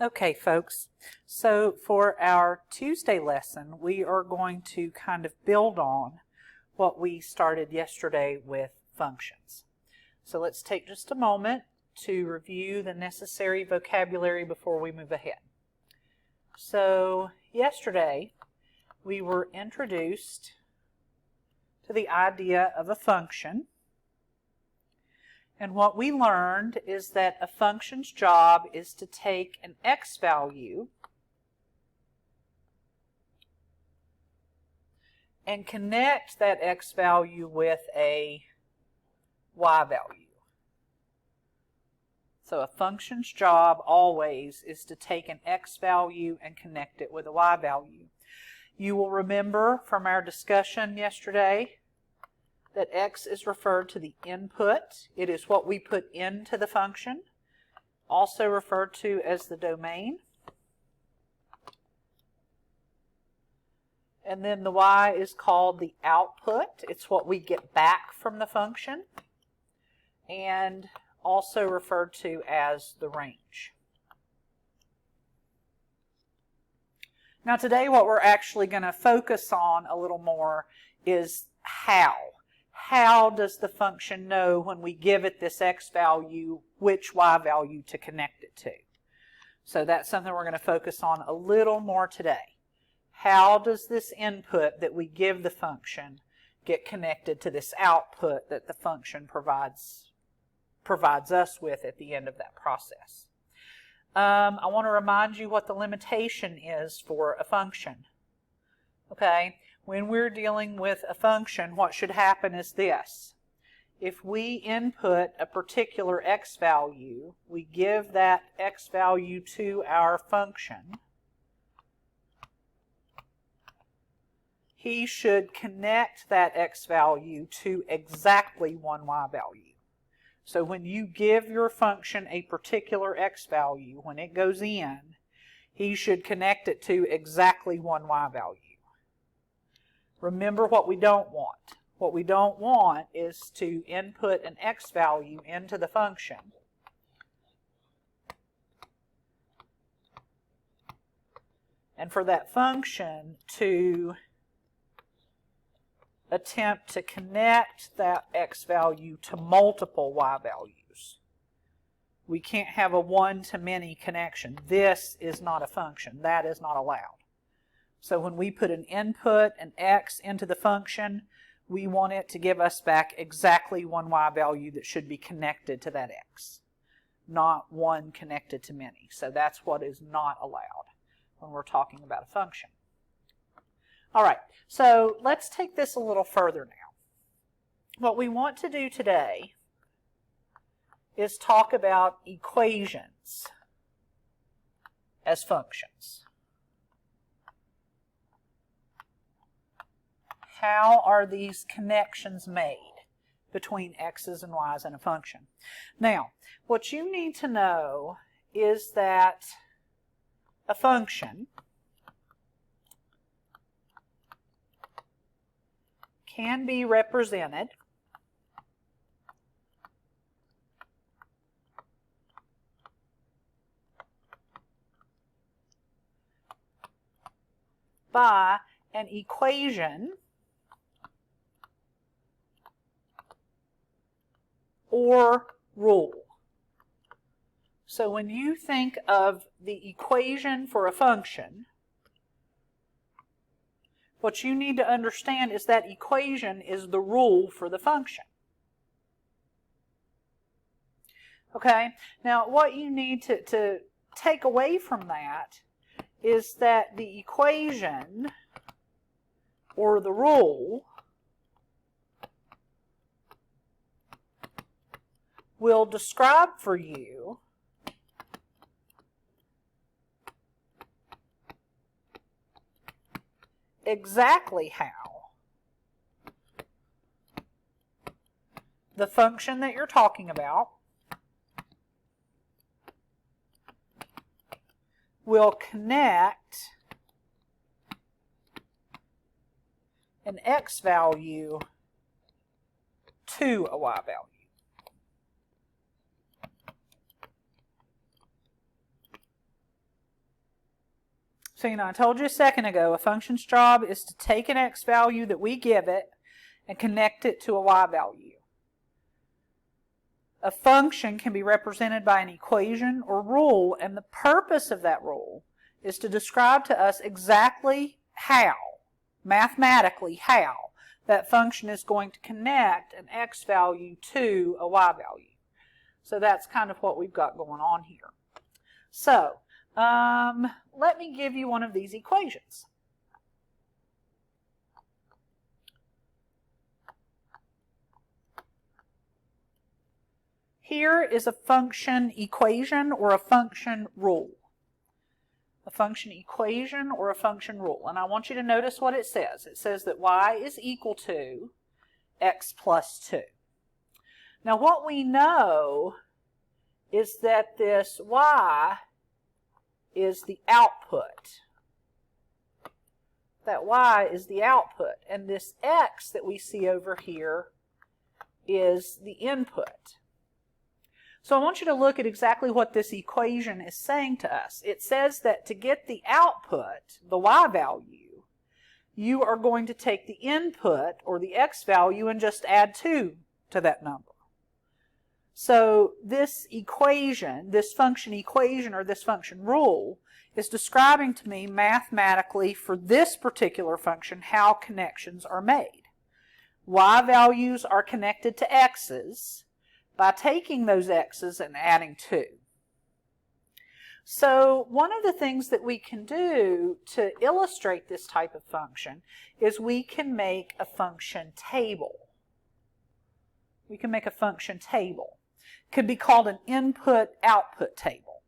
Okay, folks, so for our Tuesday lesson, we are going to kind of build on what we started yesterday with functions. So let's take just a moment to review the necessary vocabulary before we move ahead. So yesterday, we were introduced to the idea of a function. And what we learned is that a function's job is to take an x value and connect that x value with a y value. So a function's job always is to take an x value and connect it with a y value. You will remember from our discussion yesterday that x is referred to the input. It is what we put into the function, also referred to as the domain. And then the y is called the output. It's what we get back from the function, and also referred to as the range. Now today what we're actually going to focus on a little more is how. How does the function know when we give it this x value, which y value to connect it to? So that's something we're going to focus on a little more today. How does this input that we give the function get connected to this output that the function provides us with at the end of that process? I want to remind you what the limitation is for a function. Okay? When we're dealing with a function, what should happen is this. If we input a particular x value, we give that x value to our function, he should connect that x value to exactly one y value. So when you give your function a particular x value, when it goes in, he should connect it to exactly one y value. Remember what we don't want. What we don't want is to input an x value into the function and for that function to attempt to connect that x value to multiple y values. We can't have a one-to-many connection. This is not a function. That is not allowed. So when we put an input, an x, into the function, we want it to give us back exactly one y value that should be connected to that x, not one connected to many. So that's what is not allowed when we're talking about a function. All right, so let's take this a little further now. What we want to do today is talk about equations as functions. How are these connections made between x's and y's in a function? Now, what you need to know is that a function can be represented by an equation or rule. So when you think of the equation for a function, what you need to understand is that equation is the rule for the function. Okay? Now what you need to take away from that is that the equation or the rule will describe for you exactly how the function that you're talking about will connect an x value to a y value. So, I told you a second ago, a function's job is to take an x value that we give it and connect it to a y value. A function can be represented by an equation or rule, and the purpose of that rule is to describe to us exactly how, mathematically how, that function is going to connect an x value to a y value. So that's kind of what we've got going on here. So, let me give you one of these equations. Here is a function equation or a function rule. A function equation or a function rule. And I want you to notice what it says. It says that y is equal to x plus 2. Now what we know is that this y is the output. That y is the output. And this x that we see over here is the input. So I want you to look at exactly what this equation is saying to us. It says that to get the output, the y value, you are going to take the input, or the x value, and just add 2 to that number. So this equation, this function equation, or this function rule, is describing to me mathematically for this particular function how connections are made. Y values are connected to x's by taking those x's and adding 2. So one of the things that we can do to illustrate this type of function is we can make a function table. We can make a function table. It could be called an input-output table.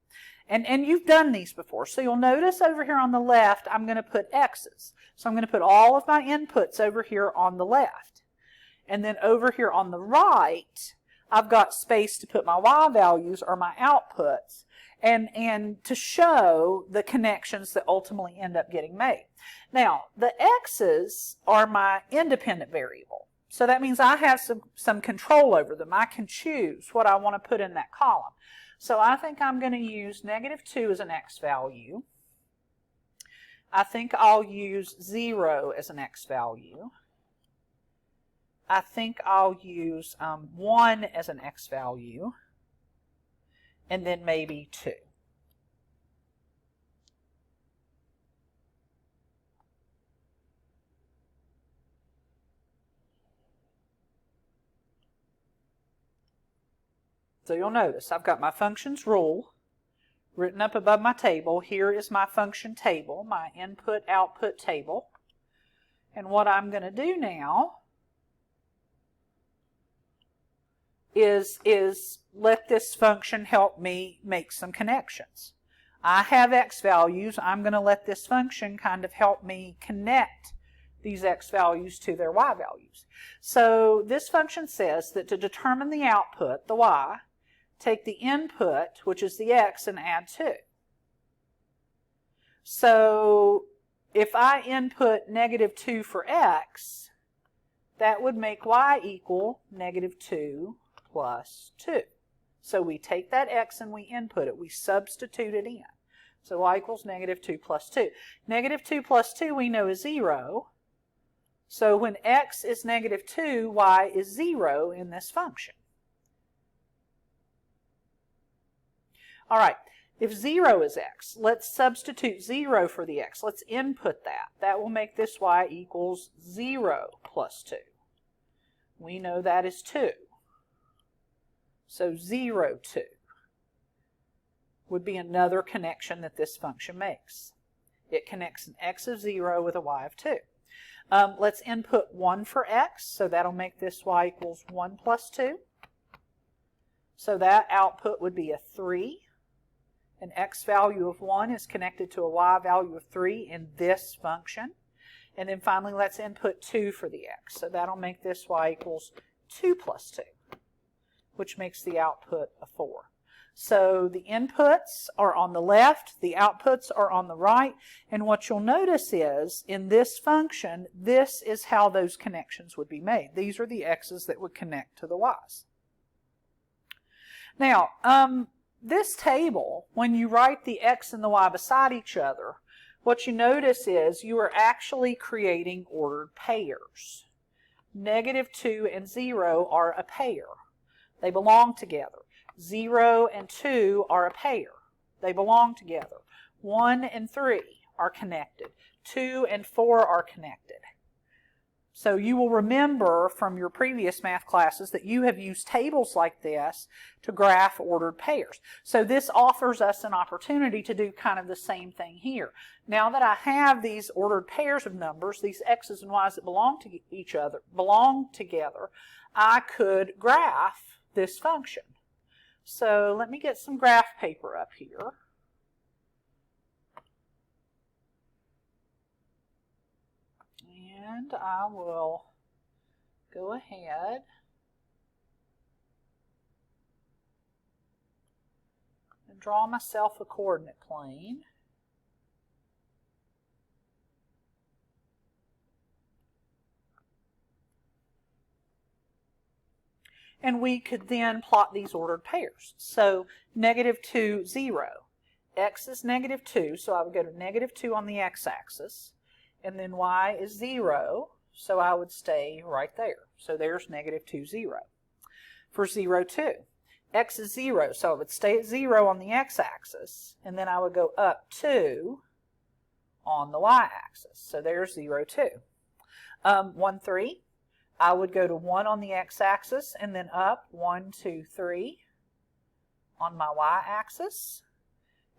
And you've done these before. So you'll notice over here on the left, I'm going to put x's. So I'm going to put all of my inputs over here on the left. And then over here on the right, I've got space to put my y values, or my outputs, and to show the connections that ultimately end up getting made. Now, the x's are my independent variable. So that means I have some control over them. I can choose what I want to put in that column. So I think I'm going to use -2 as an x value. I think I'll use 0 as an x value. I think I'll use 1 as an x value, and then maybe 2. So you'll notice I've got my functions rule written up above my table. Here is my function table, my input-output table. And what I'm going to do now is let this function help me make some connections. I have x values. I'm going to let this function kind of help me connect these x values to their y values. So this function says that to determine the output, the y, take the input, which is the x, and add 2. So if I input -2 for x, that would make y equal -2 plus 2. So we take that x and we input it. We substitute it in. So y equals -2 plus 2. -2 plus 2 we know is 0. So when x is -2, y is 0 in this function. All right, if 0 is x, let's substitute 0 for the x. Let's input that. That will make this y equals 0 plus 2. We know that is 2. So 0, 2 would be another connection that this function makes. It connects an x of 0 with a y of 2. Let's input 1 for x, so that'll make this y equals 1 plus 2. So that output would be a 3. An x value of 1 is connected to a y value of 3 in this function. And then finally, let's input 2 for the x. So that'll make this y equals 2 plus 2, which makes the output a 4. So the inputs are on the left, the outputs are on the right, and what you'll notice is, in this function, this is how those connections would be made. These are the x's that would connect to the y's. Now, this table, when you write the x and the y beside each other, what you notice is you are actually creating ordered pairs. -2 and 0 are a pair. They belong together. 0 and 2 are a pair. They belong together. 1 and 3 are connected. 2 and 4 are connected. So you will remember from your previous math classes that you have used tables like this to graph ordered pairs. So this offers us an opportunity to do kind of the same thing here. Now that I have these ordered pairs of numbers, these x's and y's that belong together, I could graph this function. So let me get some graph paper up here. And I will go ahead and draw myself a coordinate plane. And we could then plot these ordered pairs. So -2, 0. X is -2, so I would go to -2 on the x-axis. And then y is 0, so I would stay right there. So there's -2, 0. For 0, 2. X is 0, so I would stay at 0 on the x-axis, and then I would go up 2 on the y-axis. So there's 0, 2. 1, 3. I would go to 1 on the x-axis, and then up 1, 2, 3 on my y-axis.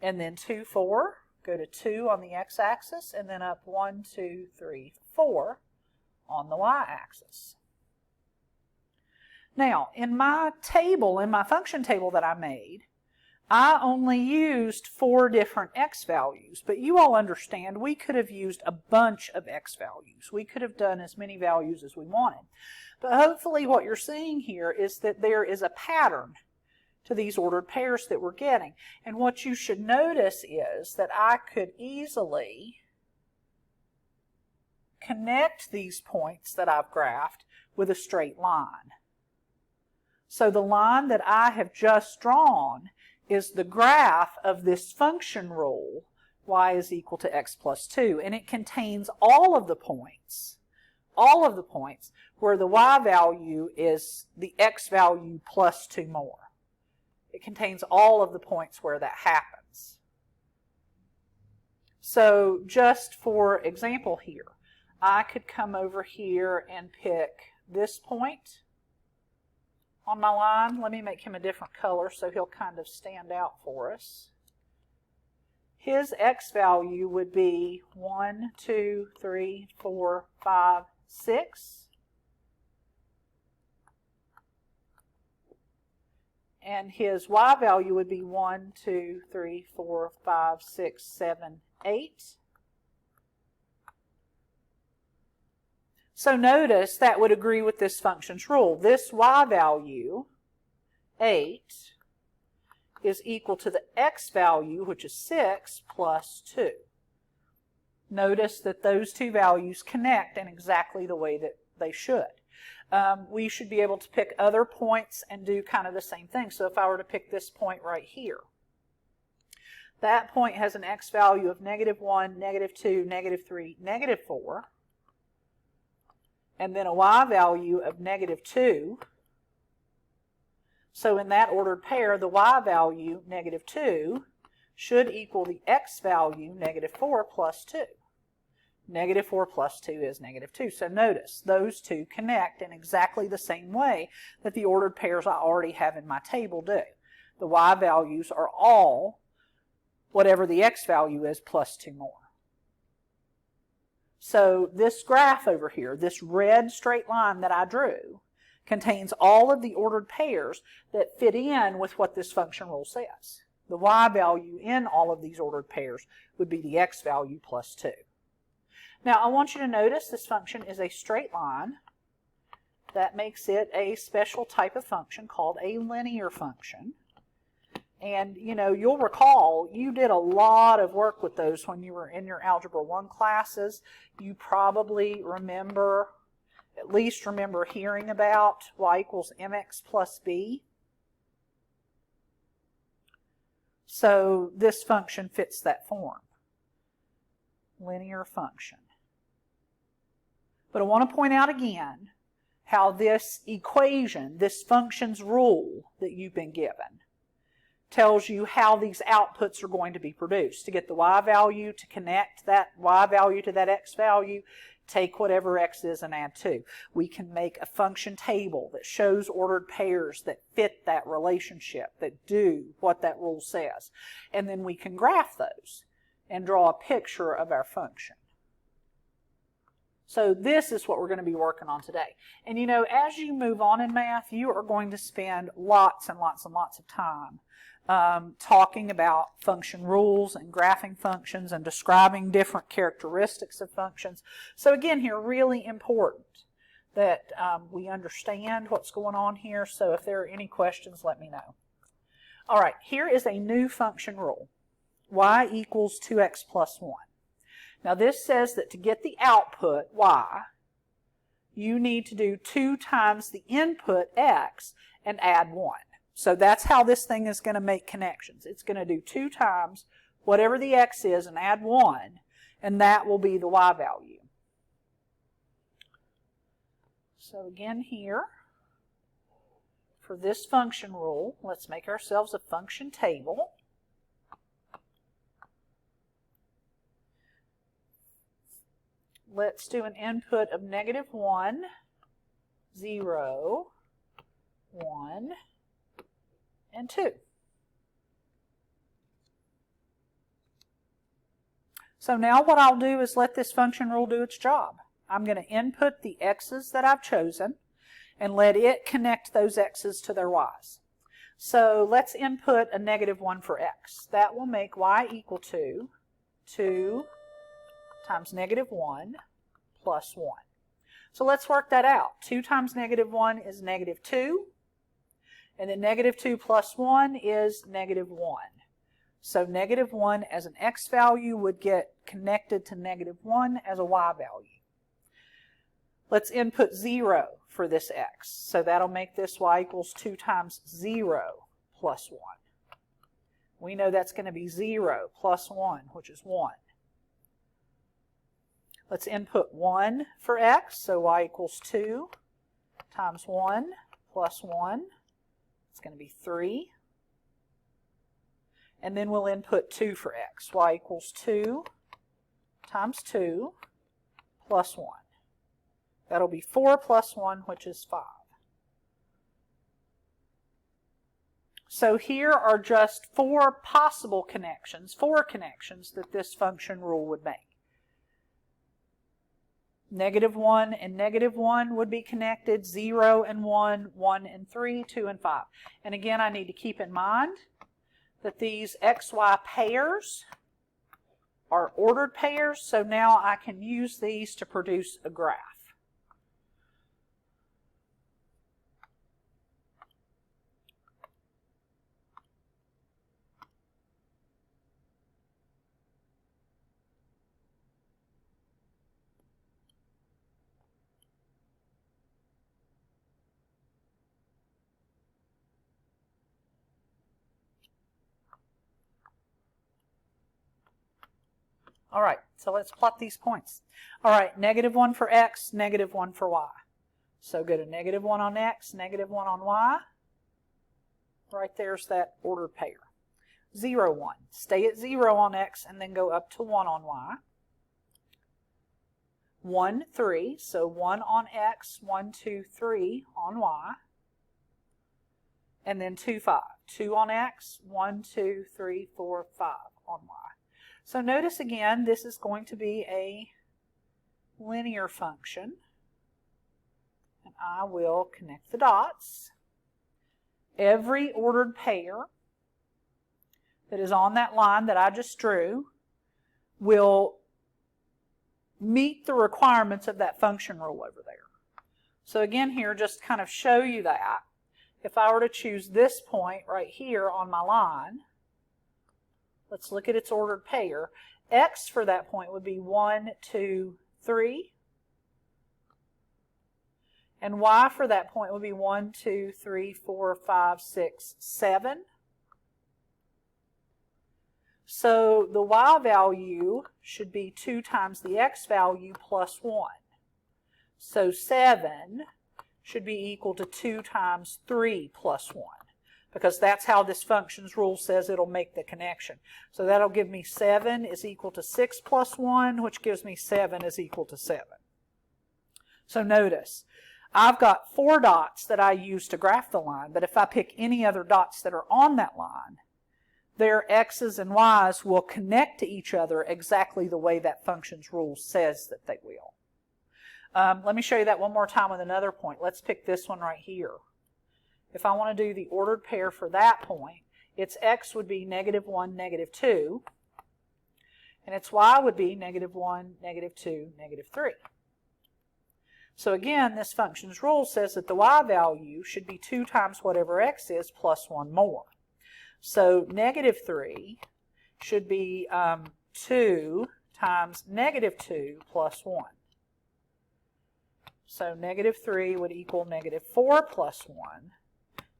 And then 2, 4. Go to 2 on the x-axis, and then up 1, 2, 3, 4 on the y-axis. Now, in my table, in my function table that I made, I only used 4 different x values, but you all understand we could have used a bunch of x values. We could have done as many values as we wanted. But hopefully what you're seeing here is that there is a pattern to these ordered pairs that we're getting. And what you should notice is that I could easily connect these points that I've graphed with a straight line. So the line that I have just drawn is the graph of this function rule, y is equal to x plus 2, and it contains all of the points where the y value is the x value plus 2 more. It contains all of the points where that happens. So just for example here, I could come over here and pick this point on my line. Let me make him a different color so he'll kind of stand out for us. His x value would be 1, 2, 3, 4, 5, 6. And his y value would be 1, 2, 3, 4, 5, 6, 7, 8. So notice that would agree with this function's rule. This y value, 8, is equal to the x value, which is 6, plus 2. Notice that those two values connect in exactly the way that they should. We should be able to pick other points and do kind of the same thing. So if I were to pick this point right here, that point has an x value of -1, -2, -3, -4, and then a y value of -2. So in that ordered pair, the y value, -2, should equal the x value, -4 plus 2. -4 plus 2 is -2. So notice, those two connect in exactly the same way that the ordered pairs I already have in my table do. The y values are all whatever the x value is plus 2 more. So this graph over here, this red straight line that I drew, contains all of the ordered pairs that fit in with what this function rule says. The y value in all of these ordered pairs would be the x value plus 2. Now I want you to notice this function is a straight line. That makes it a special type of function called a linear function. And you'll recall you did a lot of work with those when you were in your Algebra 1 classes. You probably at least remember hearing about y equals mx plus b. So this function fits that form. linear function. But I want to point out again how this equation, this function's rule that you've been given, tells you how these outputs are going to be produced. To get the y value, to connect that y value to that x value, take whatever x is and add 2. We can make a function table that shows ordered pairs that fit that relationship, that do what that rule says. And then we can graph those and draw a picture of our function. So this is what we're going to be working on today. And you know, as you move on in math, you are going to spend lots and lots and lots of time talking about function rules and graphing functions and describing different characteristics of functions. So again here, really important that we understand what's going on here. So if there are any questions, let me know. All right, here is a new function rule. Y equals 2x plus 1. Now this says that to get the output, y, you need to do 2 times the input, x, and add 1. So that's how this thing is going to make connections. It's going to do 2 times whatever the x is and add 1, and that will be the y value. So again here, for this function rule, let's make ourselves a function table. Let's do an input of -1, 0, 1, and 2. So now what I'll do is let this function rule do its job. I'm going to input the x's that I've chosen and let it connect those x's to their y's. So let's input a -1 for x. That will make y equal to 2 times -1 plus 1. So let's work that out. 2 times -1 is -2. And then -2 plus 1 is -1. So -1 as an x value would get connected to -1 as a y value. Let's input 0 for this x. So that'll make this y equals 2 times 0 plus 1. We know that's going to be 0 plus 1, which is 1. Let's input 1 for x. So y equals 2 times 1 plus 1. It's going to be 3. And then we'll input 2 for x. Y equals 2 times 2 plus 1. That'll be 4 plus 1, which is 5. So here are just 4 possible connections, 4 connections that this function rule would make. -1 and -1 would be connected, 0 and 1, 1 and 3, 2 and 5. And again, I need to keep in mind that these xy pairs are ordered pairs, so now I can use these to produce a graph. All right, so let's plot these points. All right, -1 for x, -1 for y. So go to -1 on x, -1 on y. Right there's that ordered pair. 0, 1. Stay at 0 on x and then go up to 1 on y. 1, 3. So 1 on x, 1, 2, 3 on y. And then 2, 5. 2 on x, 1, 2, 3, 4, 5 on y. So notice again, this is going to be a linear function. And I will connect the dots. Every ordered pair that is on that line that I just drew will meet the requirements of that function rule over there. So again here, just kind of show you that. If I were to choose this point right here on my line, let's look at its ordered pair. X for that point would be 1, 2, 3. And Y for that point would be 1, 2, 3, 4, 5, 6, 7. So the y value should be 2 times the x value plus 1. So 7 should be equal to 2 times 3 plus 1, because that's how this function's rule says it'll make the connection. So that'll give me 7 is equal to 6 plus 1, which gives me 7 is equal to 7. So notice, I've got 4 dots that I use to graph the line, but if I pick any other dots that are on that line, their x's and y's will connect to each other exactly the way that function's rule says that they will. Let me show you that one more time with another point. Let's pick this one right here. If I want to do the ordered pair for that point, its x would be -1, -2, and its y would be -1, -2, -3. So again, this function's rule says that the y value should be 2 times whatever x is plus 1 more. So -3 should be 2 times -2 plus 1. So -3 would equal -4 plus 1.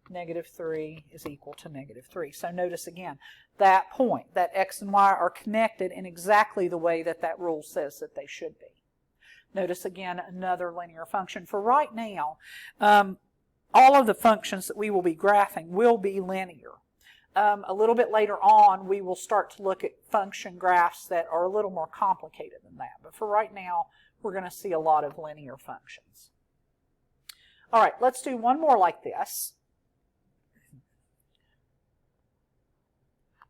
-3 is equal to -3. So notice again, that point, that x and y are connected in exactly the way that that rule says that they should be. Notice again another linear function. For right now, all of the functions that we will be graphing will be linear. A little bit later on, we will start to look at function graphs that are a little more complicated than that. But for right now, we're going to see a lot of linear functions. All right, let's do one more like this.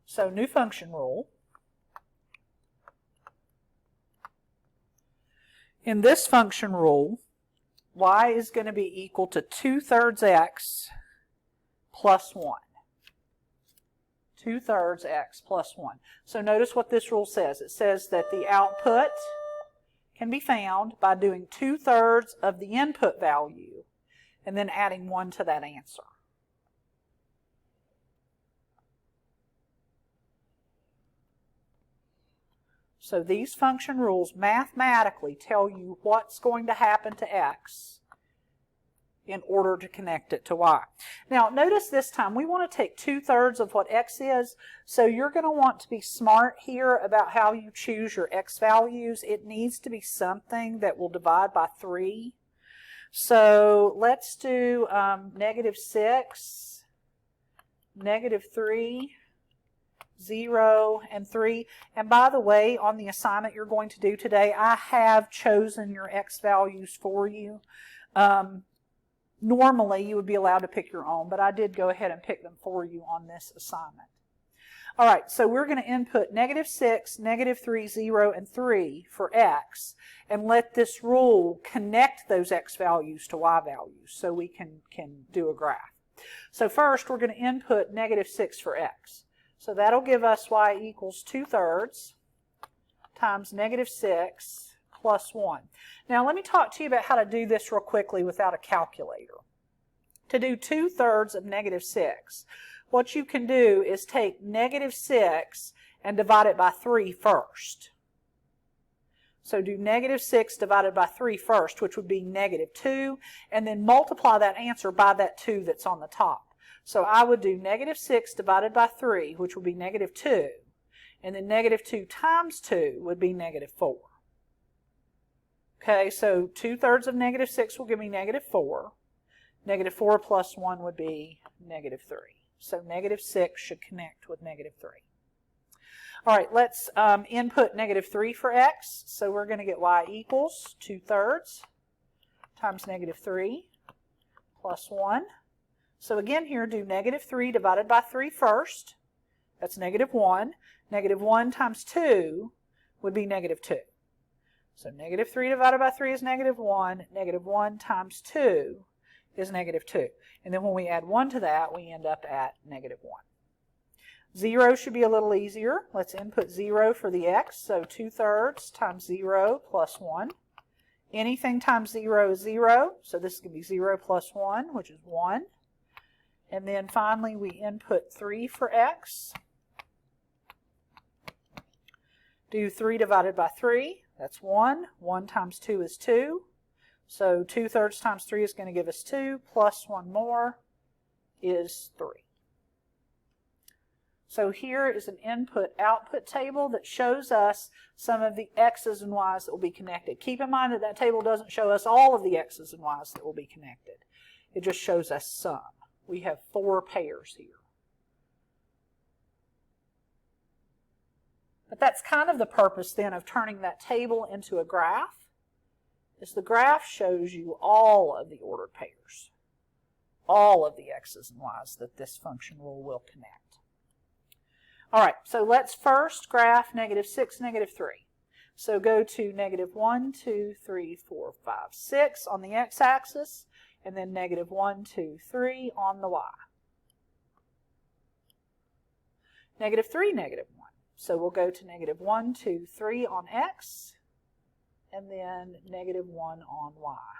So new function rule. In this function rule, y is going to be equal to 2/3 x plus 1. 2/3 x plus 1. So notice what this rule says. It says that the output can be found by doing 2/3 of the input value and then adding 1 to that answer. So these function rules mathematically tell you what's going to happen to x in order to connect it to y. Now notice this time we want to take 2/3 of what x is, so you're going to want to be smart here about how you choose your x values. It needs to be something that will divide by 3. So let's do -6, -3, 0, and 3. And by the way, on the assignment you're going to do today, I have chosen your x values for you. Normally you would be allowed to pick your own, but I did go ahead and pick them for you on this assignment. All right, so we're going to input -6, -3, 0, and 3 for x, and let this rule connect those x values to y values so we can do a graph. So first we're going to input -6 for x. So that'll give us y equals 2/3 times -6 plus 1. Now let me talk to you about how to do this real quickly without a calculator. To do 2/3 of -6, what you can do is take -6 and divide it by 3 first. So do -6 divided by 3 first, which would be -2, and then multiply that answer by that 2 that's on the top. So I would do -6 divided by 3, which would be -2, and then -2 times 2 would be -4. Okay, so 2/3 of -6 will give me -4. -4 plus 1 would be -3. So -6 should connect with -3. All right, let's input -3 for x. So we're going to get y equals 2/3 times -3 plus 1. So again here, do -3 divided by 3 first. That's -1. -1 times 2 would be -2. So -3 divided by 3 is -1. -1 times 2 is -2. And then when we add 1 to that, we end up at -1. 0 should be a little easier. Let's input 0 for the x. So 2/3 times 0 plus 1. Anything times 0 is 0. So this can be 0 plus 1, which is 1. And then finally we input 3 for x. Do 3 divided by 3. That's 1. 1 times 2 is 2. So 2/3 times 3 is going to give us 2, plus 1 more is 3. So here is an input-output table that shows us some of the x's and y's that will be connected. Keep in mind that that table doesn't show us all of the x's and y's that will be connected. It just shows us some. We have 4 pairs here. But that's kind of the purpose then of turning that table into a graph, is the graph shows you all of the ordered pairs, all of the x's and y's that this function rule will connect. All right, so let's first graph -6, -3. So go to -1, 2, 3, 4, 5, 6 on the x-axis, and then -1, 2, 3 on the y. -3, -1. So we'll go to -1, 2, 3 on x, and then -1 on y.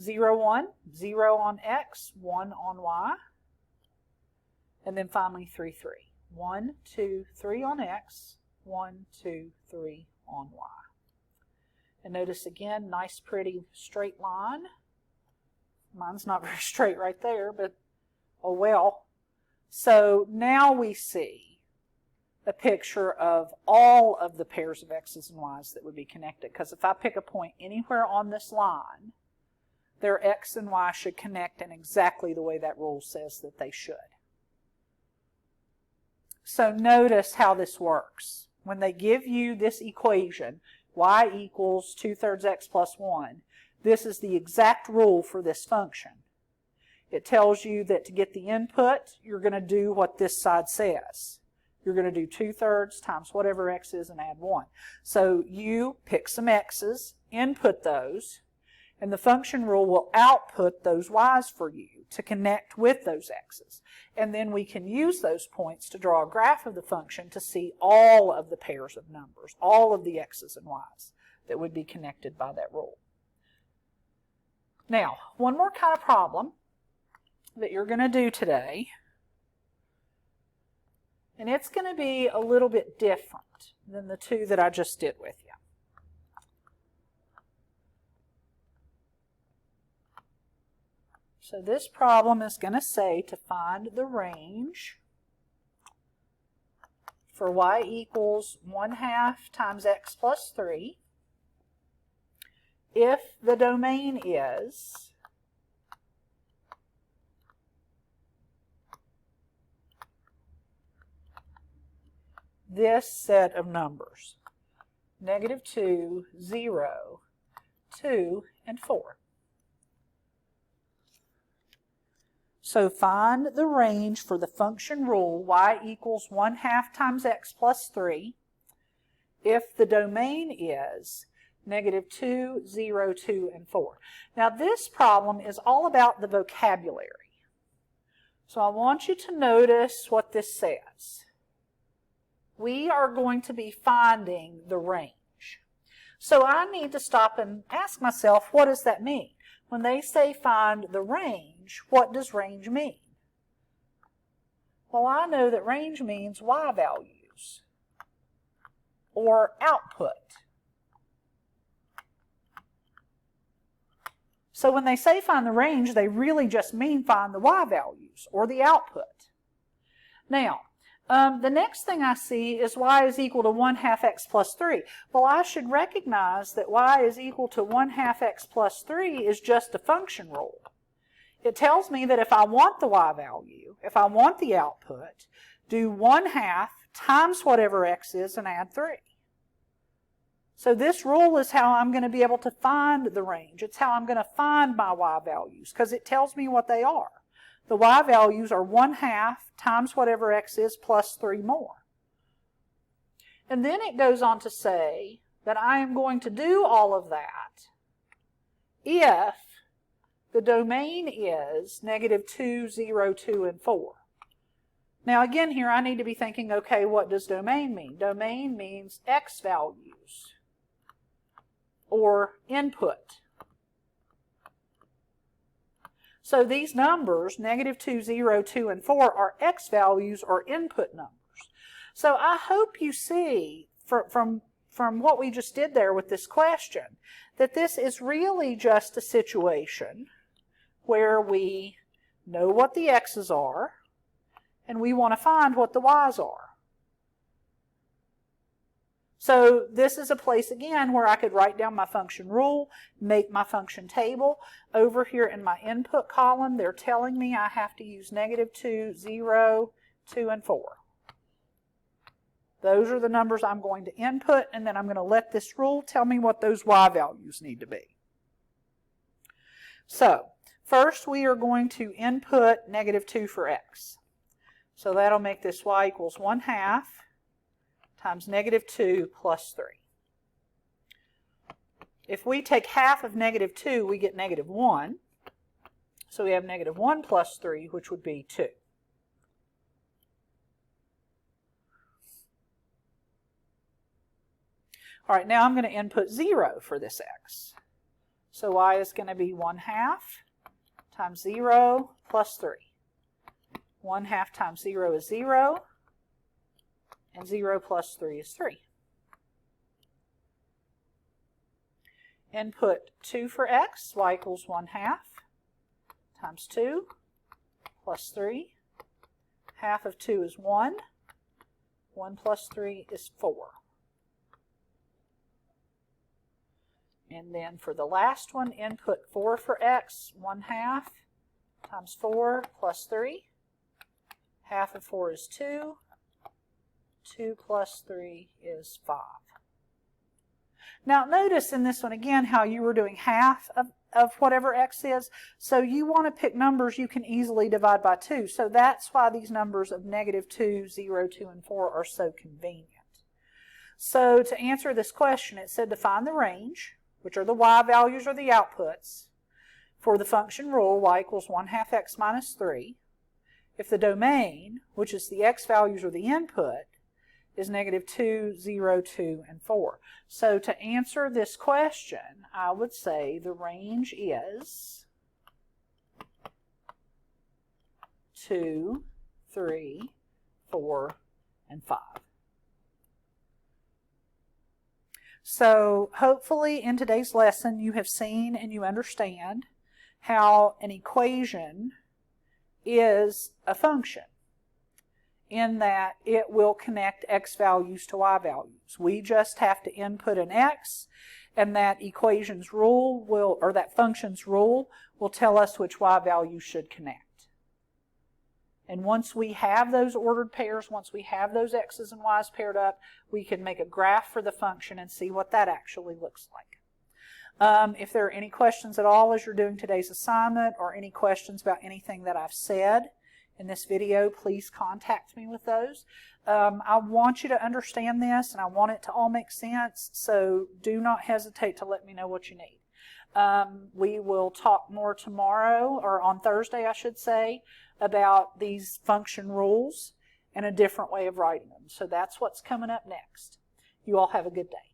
0, 1, 0 on x, 1 on y, and then finally 3, 3. 1, 2, 3 on x, 1, 2, 3 on y. And notice again, nice pretty straight line. Mine's not very straight right there, but oh well. So now we see a picture of all of the pairs of x's and y's that would be connected. Because if I pick a point anywhere on this line, their x and y should connect in exactly the way that rule says that they should. So notice how this works. When they give you this equation, y equals 2/3 x plus 1, this is the exact rule for this function. It tells you that to get the input, you're going to do what this side says. You're going to do 2/3 times whatever x is and add 1. So you pick some x's, input those, and the function rule will output those y's for you to connect with those x's. And then we can use those points to draw a graph of the function to see all of the pairs of numbers, all of the x's and y's that would be connected by that rule. Now, one more kind of problem that you're going to do today, and it's going to be a little bit different than the two that I just did with you. So this problem is going to say to find the range for y equals 1/2 times x plus 3 if the domain is this set of numbers, -2, 0, 2, and 4. So find the range for the function rule y equals 1/2 times x plus 3 if the domain is -2, 0, 2, and 4. Now this problem is all about the vocabulary. So I want you to notice what this says. We are going to be finding the range. So I need to stop and ask myself, what does that mean? When they say find the range, what does range mean? Well, I know that range means y values or output. So when they say find the range, they really just mean find the y values or the output. Now, the next thing I see is y is equal to 1/2 x plus 3. Well, I should recognize that y is equal to 1/2 x plus 3 is just a function rule. It tells me that if I want the y value, if I want the output, do 1/2 times whatever x is and add 3. So this rule is how I'm going to be able to find the range. It's how I'm going to find my y values because it tells me what they are. The y values are 1/2 times whatever x is plus 3 more. And then it goes on to say that I am going to do all of that if the domain is -2, 0, 2, and 4. Now again here I need to be thinking, okay, what does domain mean? Domain means x values or input. So these numbers, -2, 0, 2, and 4, are x values or input numbers. So I hope you see from what we just did there with this question that this is really just a situation where we know what the x's are and we want to find what the y's are. So this is a place, again, where I could write down my function rule, make my function table. Over here in my input column, they're telling me I have to use -2, 0, 2, and 4. Those are the numbers I'm going to input, and then I'm going to let this rule tell me what those y values need to be. So first we are going to input -2 for x. So that'll make this y equals 1/2 times -2 plus 3. If we take half of -2, we get -1. So we have -1 plus 3, which would be 2. All right, now I'm going to input 0 for this x. So y is going to be 1/2 times 0 plus 3. 1/2 times 0 is 0. And 0 plus 3 is 3. Input 2 for x, y equals 1/2 times 2 plus 3. Half of 2 is 1. 1 plus 3 is 4. And then for the last one, input 4 for x, 1/2 times 4 plus 3. Half of 4 is 2. 2 plus 3 is 5. Now notice in this one again how you were doing half of whatever x is. So you want to pick numbers you can easily divide by 2. So that's why these numbers of -2, 0, 2, and 4 are so convenient. So to answer this question, it said to find the range, which are the y values or the outputs, for the function rule y equals 1/2 x minus 3. If the domain, which is the x values or the input, is -2, 0, 2, and 4. So to answer this question, I would say the range is 2, 3, 4, and 5. So hopefully in today's lesson you have seen and you understand how an equation is a function, in that it will connect x values to y values. We just have to input an x, and that equation's rule will, or that function's rule will tell us which y value should connect. And once we have those ordered pairs, once we have those x's and y's paired up, we can make a graph for the function and see what that actually looks like. If there are any questions at all as you're doing today's assignment, or any questions about anything that I've said in this video, please contact me with those. I want you to understand this, and I want it to all make sense, so do not hesitate to let me know what you need. We will talk more tomorrow, or on Thursday I should say, about these function rules and a different way of writing them. So that's what's coming up next. You all have a good day.